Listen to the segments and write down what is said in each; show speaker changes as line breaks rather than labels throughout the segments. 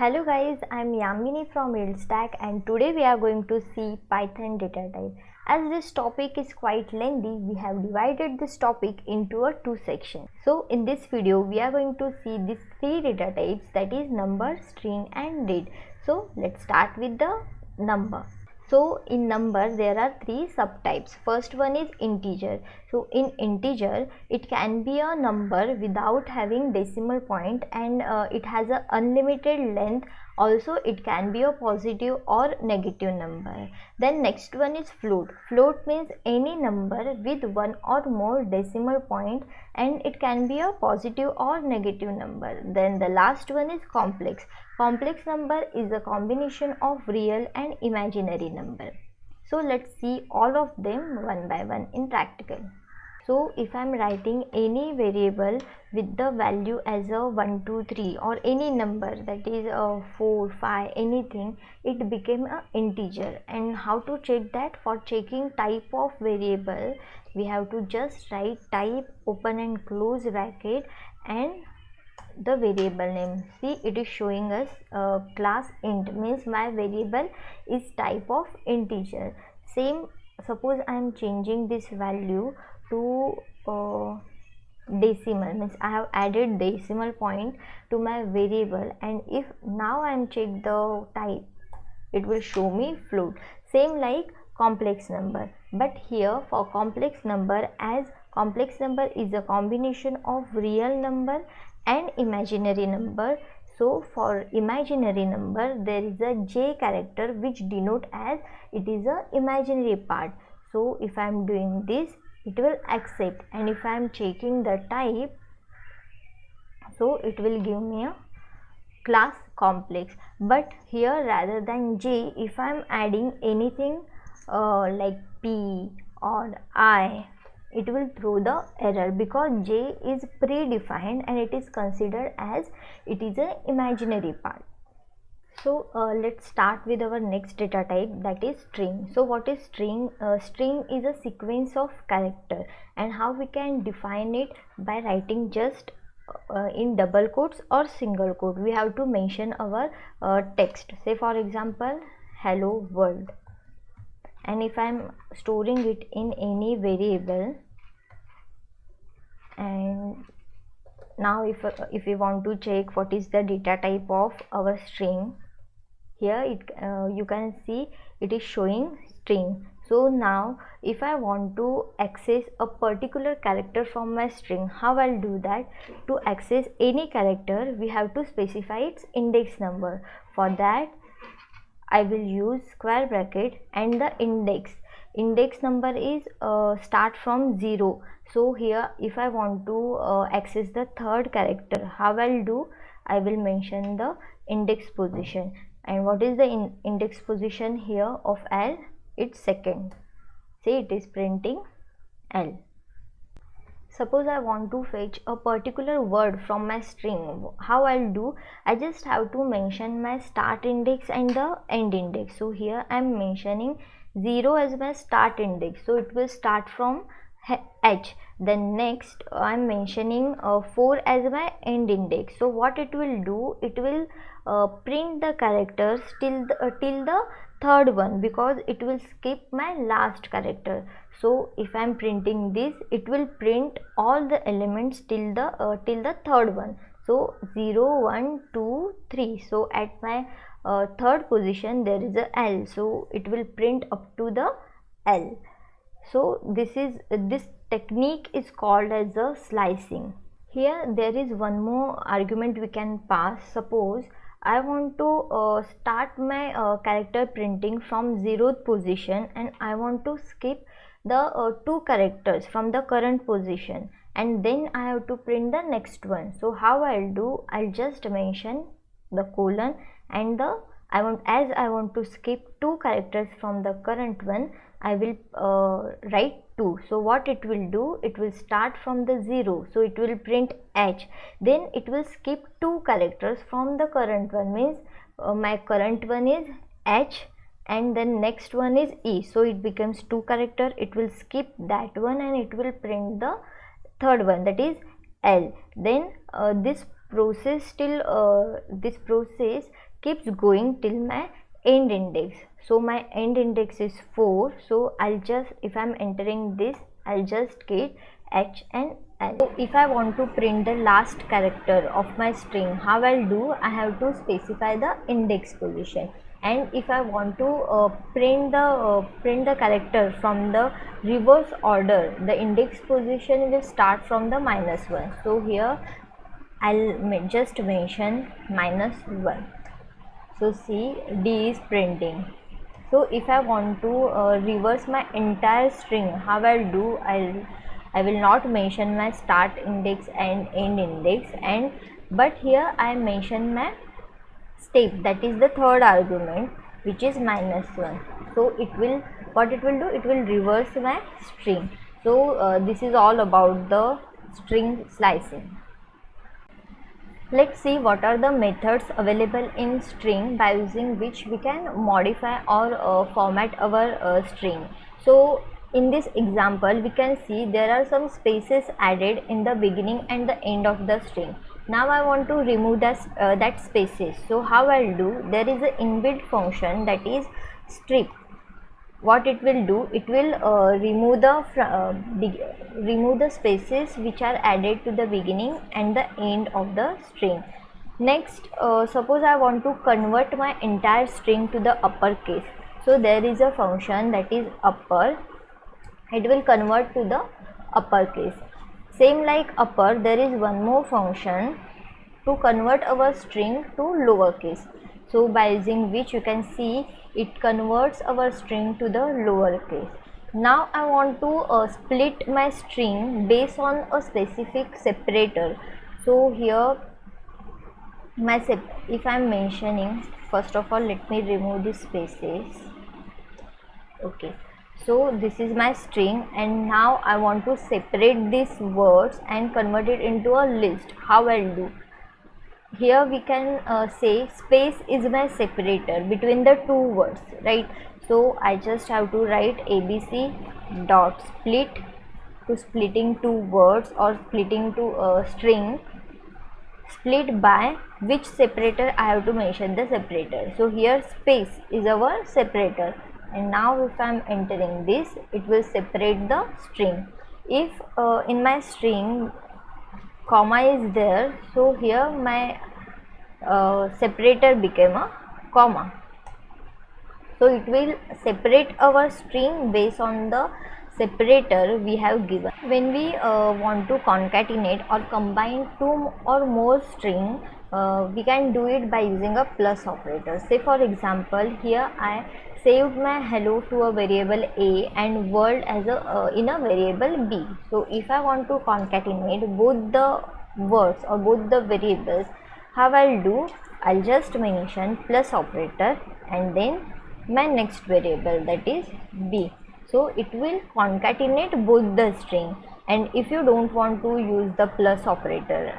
Hello guys, I'm Yamini from RealStack and today we are going to see Python data type. As this topic is quite lengthy, we have divided this topic into two sections. So in this video, we are going to see these three data types, that is number, string and date. So let's start with the number. So in number there are three subtypes. First one is integer. So in integer it can be a number without having decimal point and it has a unlimited length. Also it can be a positive or negative number. Then next one is float. Float means any number with one or more decimal point and it can be a positive or negative number. Then the last one is complex. Complex number is a combination of real and imaginary number. So let's see all of them one by one in practical. So if I am writing any variable with the value as a 1, 2, 3 or any number, that is 4, 5, anything, it became an integer. And how to check that? For checking type of variable, we have to just write type, open and close bracket, and the variable name. See, it is showing us class int, means my variable is type of integer. Same, suppose I am changing this value to decimal, means I have added decimal point to my variable, and if now I am check the type, it will show me float. Same like complex number, but here for complex number, as complex number is a combination of real number and imaginary number, so for imaginary number there is a j character which denote as it is a imaginary part. So if I am doing this, it will accept, and if I am checking the type, so it will give me a class complex. But here rather than j, if I am adding anything like p or I, it will throw the error because j is predefined and it is considered as it is an imaginary part. So let's start with our next data type, that is string. So what is string? String is a sequence of character, and how we can define it? By writing just in double quotes or single quote. We have to mention our text. Say for example, hello world. And if I am storing it in any variable, and now if we want to check what is the data type of our string, here you can see it is showing string. So now if I want to access a particular character from my string, how I'll do that? To access any character, we have to specify its index number. For that I will use square bracket and the index number is start from 0. So here if I want to access the third character, how I'll do? I will mention the index position. And what is the index position here of L? It's second. See, it is printing L. Suppose I want to fetch a particular word from my string, how I'll do? I just have to mention my start index and the end index. So here I am mentioning 0 as my start index, so it will start from H. Then next I am mentioning 4 as my end index. So what it will do? It will print the characters till the third one, because it will skip my last character. So if I am printing this, it will print all the elements till the third one. So 0, 1, 2, 3. So at my third position there is a L, so it will print up to the L. So this technique is called as a slicing. Here there is one more argument we can pass. Suppose I want to start my character printing from 0th position, and I want to skip the 2 characters from the current position, and then I have to print the next one. So how I'll do? I'll just mention the colon and the I want to skip 2 characters from the current one, I will write 2. So what it will do? It will start from the 0, so it will print H. Then it will skip 2 characters from the current one, means my current one is H and then next one is E, so it becomes 2 character. It will skip that one and it will print the third one, that is L. Then this process till this process keeps going till my end index. So my end index is 4, so I'll just, if I'm entering this, I'll just get H and L. So if I want to print the last character of my string, how I'll do, I have to specify the index position. And if I want to print the character from the reverse order, the index position will start from the -1. So here I'll just mention -1. So see, D is printing. So if I want to reverse my entire string, how I'll do, I will not mention my start index and end index, and but here I mention my step, that is the third argument, which is -1. So it will, what it will do, it will reverse my string. So this is all about the string slicing. Let's see what are the methods available in string by using which we can modify or format our string. So in this example we can see there are some spaces added in the beginning and the end of the string. Now I want to remove that spaces. So how I'll do, there is an inbuilt function that is strip. What it will do, it will remove the spaces which are added to the beginning and the end of the string. Next, suppose I want to convert my entire string to the uppercase. So there is a function that is upper, it will convert to the uppercase. Same like upper, there is one more function to convert our string to lowercase. So by using which you can see it converts our string to the lowercase. Now I want to split my string based on a specific separator. So here if I am mentioning, first of all let me remove the spaces. Okay, so this is my string, and now I want to separate these words and convert it into a list. How I'll do, here we can say space is my separator between the two words, right? So I just have to write ABC dot split to splitting two words or splitting to a string, split by which separator I have to mention the separator. So here space is our separator, and now if I am entering this, it will separate the string. If in my string comma is there, so here my separator became a comma. So it will separate our string based on the separator we have given. When we want to concatenate or combine two or more string, we can do it by using a plus operator. Say for example, here I saved my hello to a variable A and world as in a variable B. So if I want to concatenate both the words or both the variables, how I'll do, I'll just mention plus operator and then my next variable, that is B. So it will concatenate both the string. And if you don't want to use the plus operator,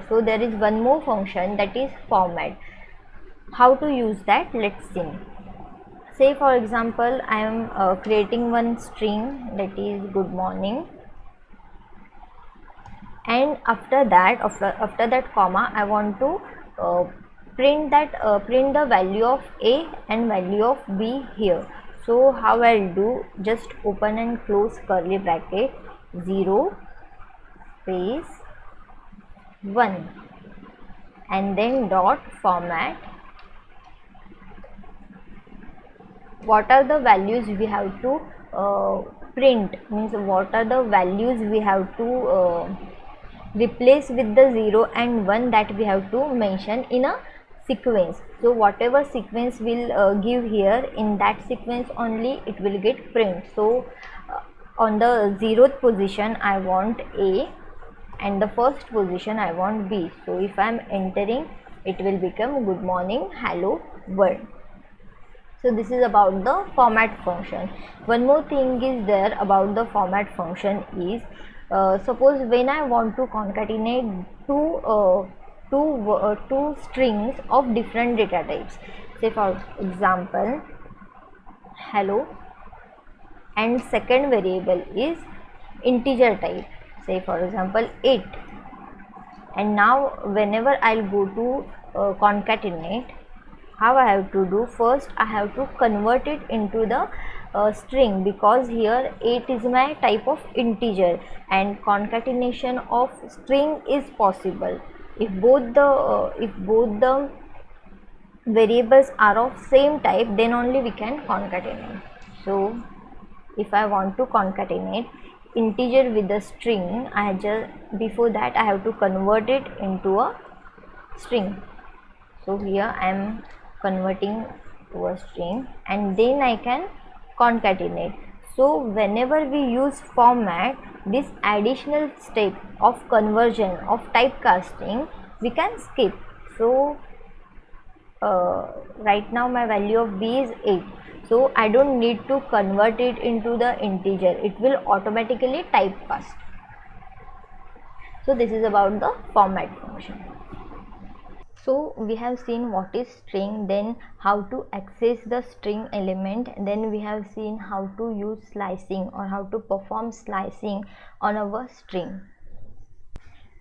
so there is one more function, that is format. How to use that, let's see. Say for example, I am creating one string, that is good morning, and after that comma I want to print the value of A and value of B here. So how I'll do, just open and close curly bracket, 0 space 1 and then dot format. What are the values we have to print, means what are the values we have to replace with the 0 and 1 that we have to mention in a sequence. So whatever sequence will give here, in that sequence only it will get print. So on the 0th position I want A and the first position I want B. So if I am entering, it will become good morning hello world. So this is about the format function. One more thing is there about the format function is, suppose when I want to concatenate two strings of different data types. Say for example, hello, and second variable is integer type, say for example 8, And now whenever I'll go to concatenate, how I have to do? First I have to convert it into the string, because here 8 is my type of integer and concatenation of string is possible if both the variables are of same type, then only we can concatenate. So if I want to concatenate integer with a string, I just before that I have to convert it into a string. So here I am converting to a string and then I can concatenate. So whenever we use format, this additional step of conversion of typecasting we can skip. So right now my value of b is 8, so I don't need to convert it into the integer, it will automatically typecast. So this is about the format function. So we have seen what is string, then how to access the string element, then we have seen how to use slicing or how to perform slicing on our string.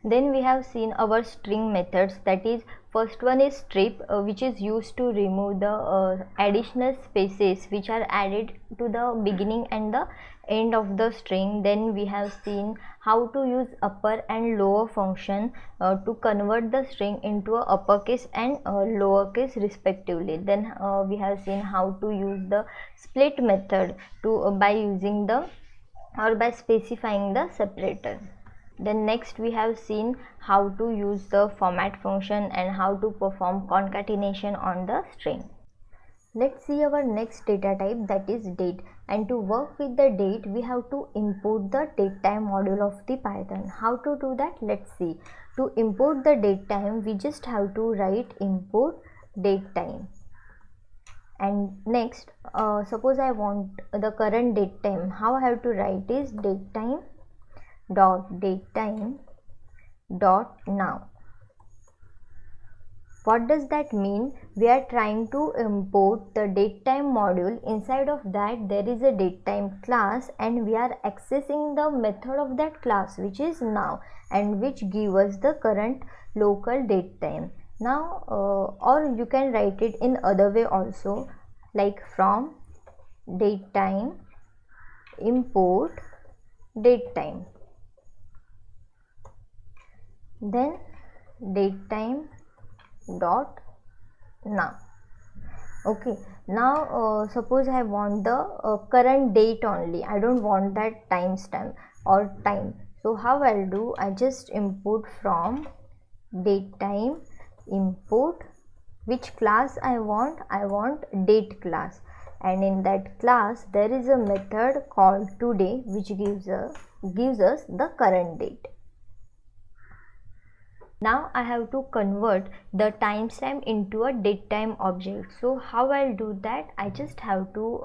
Then we have seen our string methods, that is first one is strip, which is used to remove the additional spaces which are added to the beginning and the end of the string. Then we have seen how to use upper and lower function to convert the string into a uppercase and lowercase respectively. Then we have seen how to use the split method to by using the or by specifying the separator. Then next we have seen how to use the format function and how to perform concatenation on the string. Let's see our next data type, that is date. And to work with the date we have to import the datetime module of the Python. How to do that? Let's see. To import the datetime we just have to write import datetime. And next suppose I want the current datetime. How I have to write is datetime now. What does that mean? We are trying to import the datetime module. Inside of that there is a datetime class and we are accessing the method of that class, which is now, and which give us the current local datetime. Now or you can write it in other way also, like from datetime import datetime, then datetime dot now. Okay, now suppose I want the current date only, I don't want that timestamp or time. So how I'll do, I just import from datetime import which class I want date class, and in that class there is a method called today which gives us the current date. Now I have to convert the timestamp into a datetime object. So how I'll do that? I just have to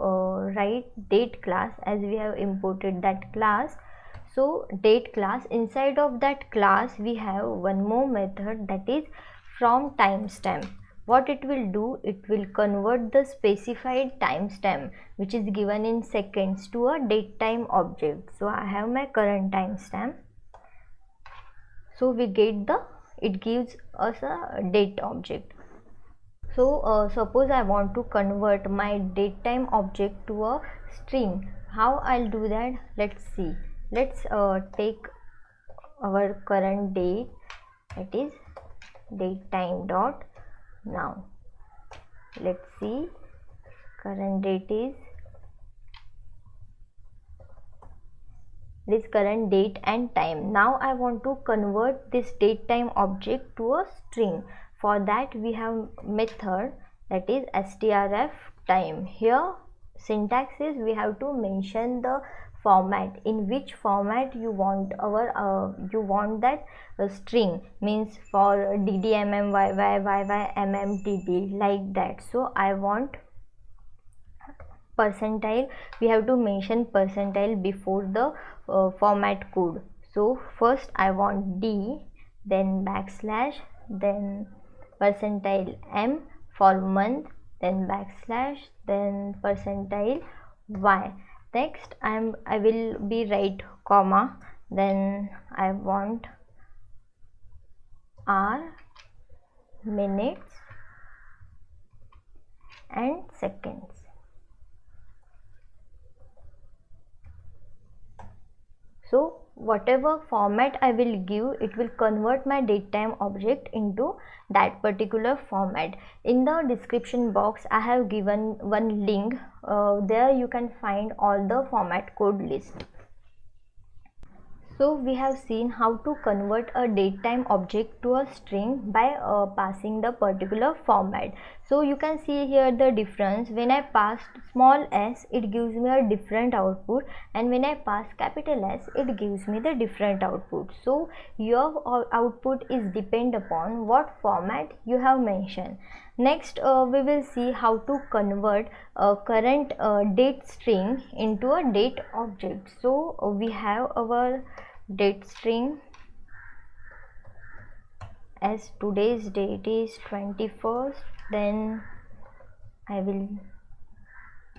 write date class, as we have imported that class. So date class, inside of that class we have one more method, that is from timestamp. What it will do, it will convert the specified timestamp which is given in seconds to a datetime object. So I have my current timestamp, so we get it gives us a date object. So suppose I want to convert my datetime object to a string. How I'll do that? Let's see. Let's take our current date, that is datetime dot now. Let's see, current date is this current date and time. Now I want to convert this datetime object to a string. For that we have method, that is strf time. Here syntax is we have to mention the format, in which format you want that string, means for dd mm yy dd, like that. So I want percentile, we have to mention percentile before the format code. So first I want d, then backslash, then percentile m for month, then backslash, then percentile y. Next I will be write comma, then I want hour, minutes and seconds. So whatever format I will give, it will convert my datetime object into that particular format. In the description box I have given one link, there you can find all the format code list. So we have seen how to convert a datetime object to a string by passing the particular format. So you can see here the difference. When I passed small s, it gives me a different output, and when I pass capital S, it gives me the different output. So your output is depend upon what format you have mentioned. Next we will see how to convert a current date string into a date object. So we have our date string as today's date is 21st, then I will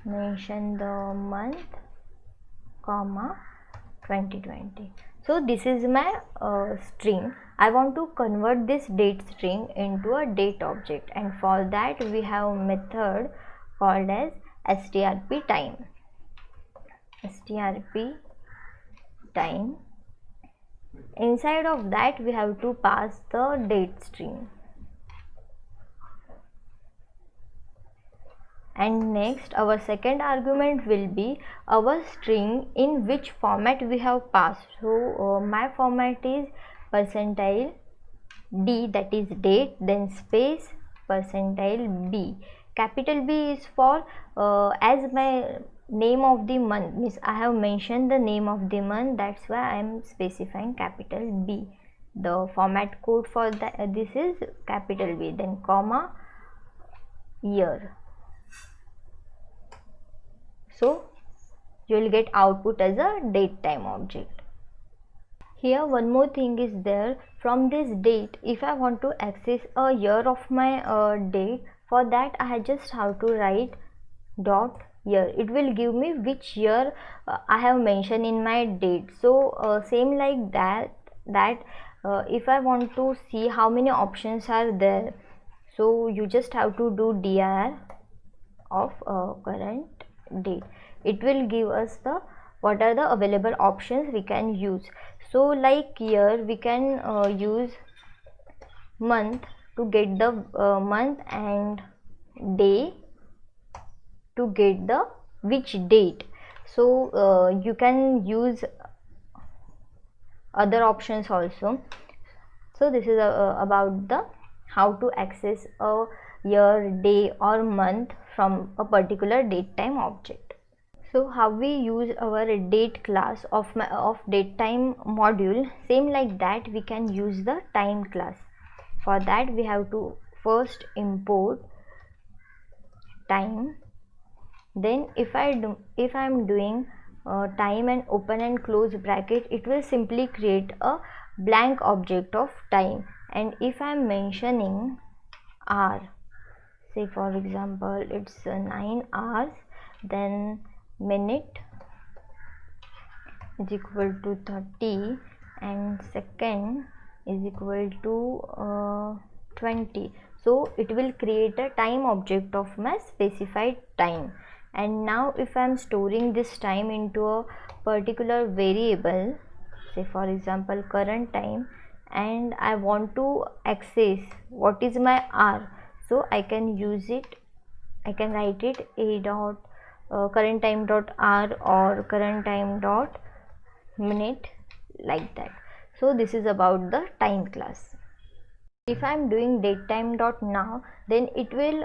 mention the month, comma 2020. So this is my string. I want to convert this date string into a date object, and for that we have a method called as strp time. strp time. Inside of that we have to pass the date string, and next our second argument will be our string in which format we have passed. So my format is percentile d, that is date, then space percentile b. Capital B is for as my name of the month, means I have mentioned the name of the month, that's why I am specifying capital B. The format code for this is capital B, then comma year. So you will get output as a date time object. Here one more thing is there. From this date, if I want to access a year of my date, for that I just have to write dot year. It will give me which year I have mentioned in my date. So same like that if I want to see how many options are there, so you just have to do dir of current date. It will give us the what are the available options we can use. So like here we can use month to get the month, and day to get the which date. So you can use other options also. So this is about the how to access a year, day or month from a particular date time object. So how we use our date class of date time module, same like that we can use the time class. For that we have to first import time, then if I am doing time and open and close bracket, it will simply create a blank object of time. And if I am mentioning hour, say for example it's 9 hours, then minute is equal to 30 and second is equal to 20. So it will create a time object of my specified time. And now if I am storing this time into a particular variable, say for example current time, and I want to access what is my hour, so I can use it, I can write it a dot current time dot hour or current time dot minute, like that. So this is about the time class. If I am doing datetime dot now, then it will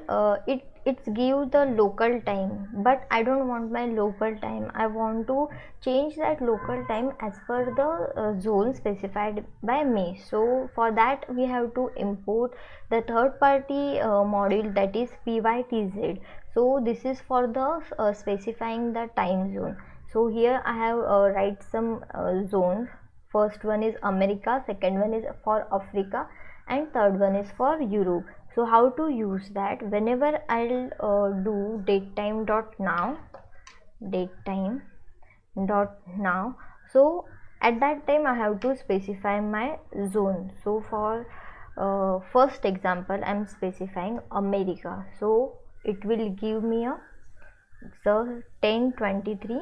it's give the local time, but I don't want my local time. I want to change that local time as per the zone specified by me. So for that we have to import the third party module, that is pytz. So this is for the specifying the time zone. So here I have write some zones. First one is America, second one is for Africa, and third one is for Europe. So how to use that? Whenever I'll do datetime dot now, datetime dot now, so at that time I have to specify my zone. So for first example I'm specifying America, so it will give me a 10, 23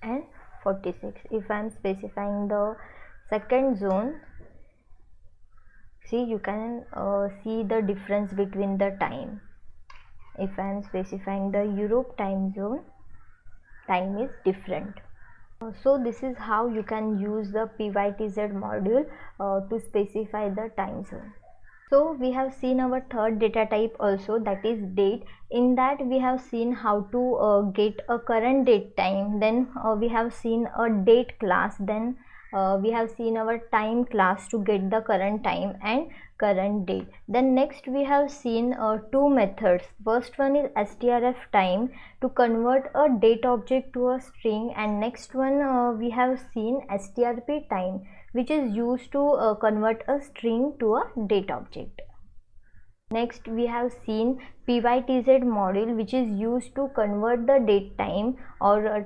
and 46. If I'm specifying the second zone, see, you can see the difference between the time. If I'm specifying the Europe time zone, time is different. So this is how you can use the PYTZ module to specify the time zone. So we have seen our third data type also, that is date. In that we have seen how to get a current date time, then we have seen a date class, then we have seen our time class to get the current time and current date. Then next we have seen two methods. First one is strf time to convert a date object to a string, and next one we have seen strp time, which is used to convert a string to a date object. Next we have seen PYTZ module, which is used to convert the date time or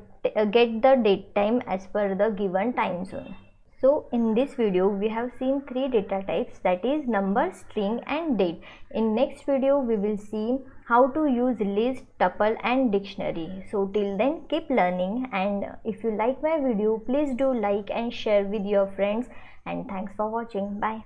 get the date time as per the given time zone. So in this video we have seen three data types, that is number, string and date. In next video we will see how to use list, tuple and dictionary. So till then keep learning, and if you like my video please do like and share with your friends, and thanks for watching. Bye.